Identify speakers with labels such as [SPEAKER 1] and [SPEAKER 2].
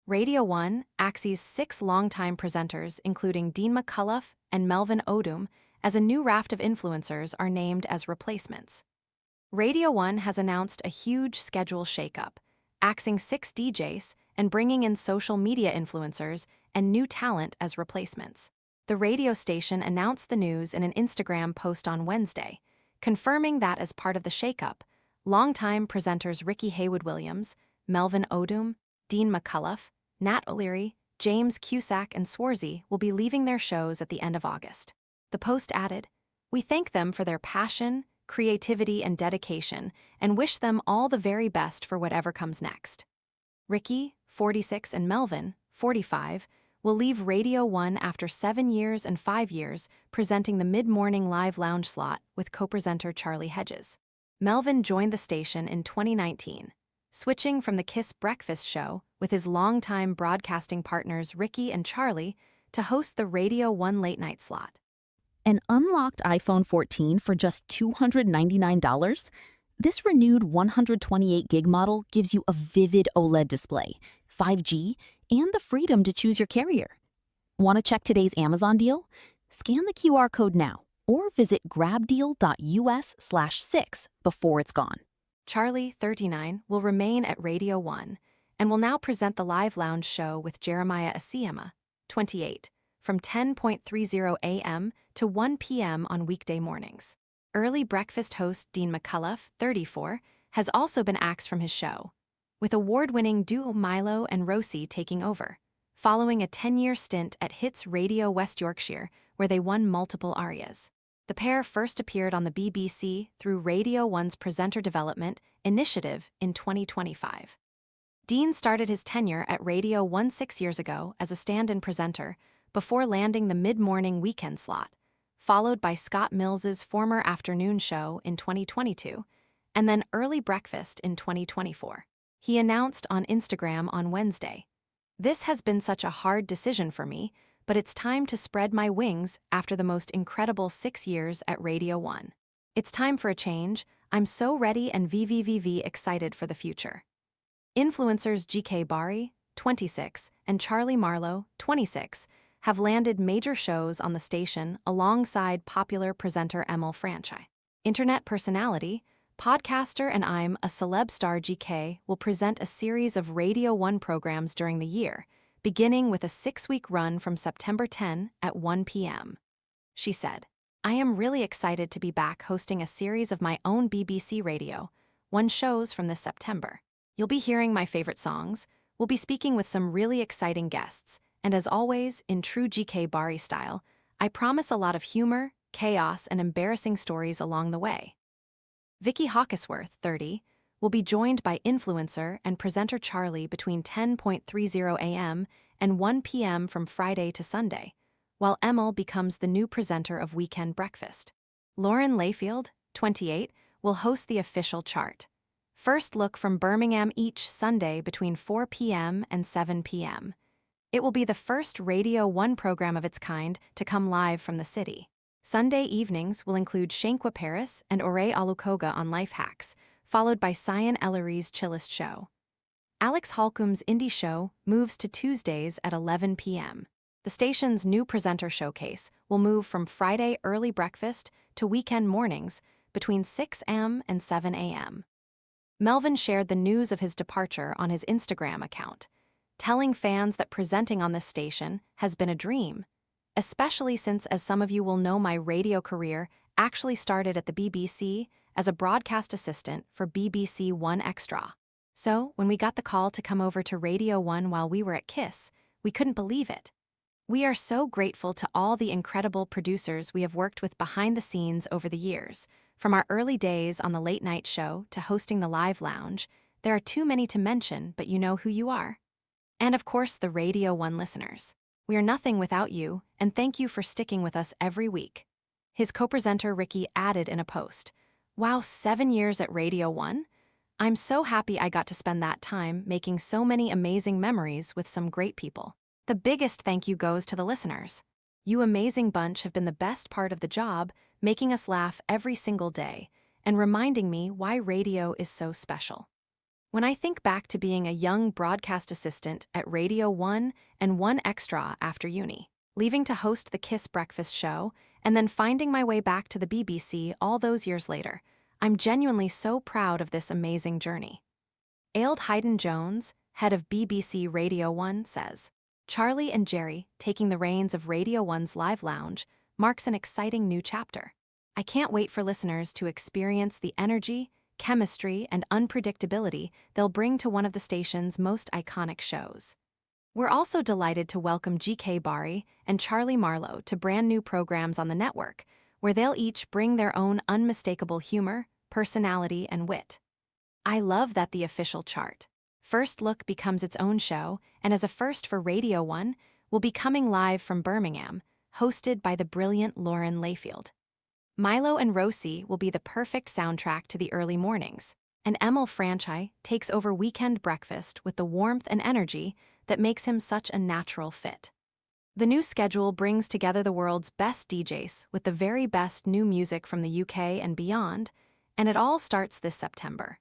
[SPEAKER 1] Radio 1 axes 6 longtime presenters, including Dean McCullough and Melvin Odoom, as a new raft of influencers are named as replacements. Radio 1 has announced a huge schedule shakeup, axing 6 DJs and bringing in social media influencers and new talent as replacements. The radio station announced the news in an Instagram post on Wednesday, confirming that as part of the shakeup, longtime presenters Ricky Haywood-Williams, Melvin Odoom, Dean McCullough, Nat O'Leary, James Cusack, and Swarzy will be leaving their shows at the end of August. The post added, "We thank them for their passion, creativity, and dedication, and wish them all the very best for whatever comes next." Ricky, 46, and Melvin, 45, will leave Radio 1 after 7 years and 5 years presenting the mid-morning live lounge slot with co-presenter Charlie Hedges. Melvin joined the station in 2019, switching from the Kiss breakfast show with his longtime broadcasting partners Ricky and Charlie to host the Radio 1 late-night slot.
[SPEAKER 2] An unlocked iPhone 14 for just $299? This renewed 128 gig model gives you a vivid OLED display, 5G, and the freedom to choose your carrier. Want to check today's Amazon deal? Scan the QR code now or visit grabdeal.us/6 before it's gone.
[SPEAKER 1] Charlie, 39, will remain at Radio 1 and will now present the live lounge show with Jeremiah Asiema, 28, from 10:30 a.m. to 1 p.m. on weekday mornings. Early breakfast host Dean McCullough, 34, has also been axed from his show, with award-winning duo Milo and Rosie taking over, following a 10-year stint at Hits Radio West Yorkshire, where they won multiple arias. The pair first appeared on the BBC through Radio 1's Presenter Development Initiative in 2025. Dean started his tenure at Radio 1 6 years ago as a stand-in presenter before landing the mid-morning weekend slot, followed by Scott Mills's former afternoon show in 2022, and then Early Breakfast in 2024. He announced on Instagram on Wednesday, "This has been such a hard decision for me, but it's time to spread my wings after the most incredible 6 years at Radio 1. It's time for a change. I'm so ready and excited for the future." Influencers GK Bari, 26, and Charlie Marlowe, 26, have landed major shows on the station alongside popular presenter Emil Franchi. Internet personality, podcaster, and I'm a Celeb Star GK will present a series of Radio 1 programs during the year, beginning with a 6-week run from September 10 at 1 p.m. She said, "I am really excited to be back hosting a series of my own BBC Radio 1 shows from this September. You'll be hearing my favorite songs, we'll be speaking with some really exciting guests, and as always, in true GK Bari style, I promise a lot of humor, chaos, and embarrassing stories along the way." Vicky Hawkesworth, 30, will be joined by influencer and presenter Charlie between 10:30 a.m. and 1 p.m. from Friday to Sunday, while Emil becomes the new presenter of Weekend Breakfast. Lauren Layfield, 28, will host the official chart. First look from Birmingham each Sunday between 4 p.m. and 7 p.m. It will be the first Radio 1 program of its kind to come live from the city. Sunday evenings will include Shankwa Paris and Ore Alukoga on Life Hacks, followed by Cyan Ellery's Chillest Show. Alex Holcomb's Indie Show moves to Tuesdays at 11 p.m. The station's new presenter showcase will move from Friday early breakfast to weekend mornings between 6 a.m. and 7 a.m. Melvin shared the news of his departure on his Instagram account, telling fans that presenting on this station has been a dream, especially since, as some of you will know, my radio career actually started at the BBC as a broadcast assistant for BBC One Extra. So, when we got the call to come over to Radio 1 while we were at Kiss, we couldn't believe it. We are so grateful to all the incredible producers we have worked with behind the scenes over the years. From our early days on the late night show to hosting the live lounge, there are too many to mention, but you know who you are. And of course, the Radio 1 listeners. We are nothing without you, and thank you for sticking with us every week. His co-presenter Ricky added in a post, "Wow, 7 years at Radio 1? I'm so happy I got to spend that time making so many amazing memories with some great people. The biggest thank you goes to the listeners. You amazing bunch have been the best part of the job, making us laugh every single day, and reminding me why radio is so special." When I think back to being a young broadcast assistant at Radio 1 and 1 Extra after uni, leaving to host the Kiss Breakfast show, and then finding my way back to the BBC all those years later, I'm genuinely so proud of this amazing journey. Ailed Hayden-Jones, head of BBC Radio 1, says, Charlie and Jerry, taking the reins of Radio 1's Live Lounge, marks an exciting new chapter. I can't wait for listeners to experience the energy, chemistry, and unpredictability they'll bring to one of the station's most iconic shows. We're also delighted to welcome GK Bari and Charlie Marlowe to brand new programs on the network, where they'll each bring their own unmistakable humor, personality, and wit. I love that the official chart, First Look, becomes its own show, and as a first for Radio 1, will be coming live from Birmingham, hosted by the brilliant Lauren Layfield. Milo and Rosie will be the perfect soundtrack to the early mornings, and Emil Franchi takes over Weekend Breakfast with the warmth and energy that makes him such a natural fit. The new schedule brings together the world's best DJs with the very best new music from the UK and beyond, and it all starts this September.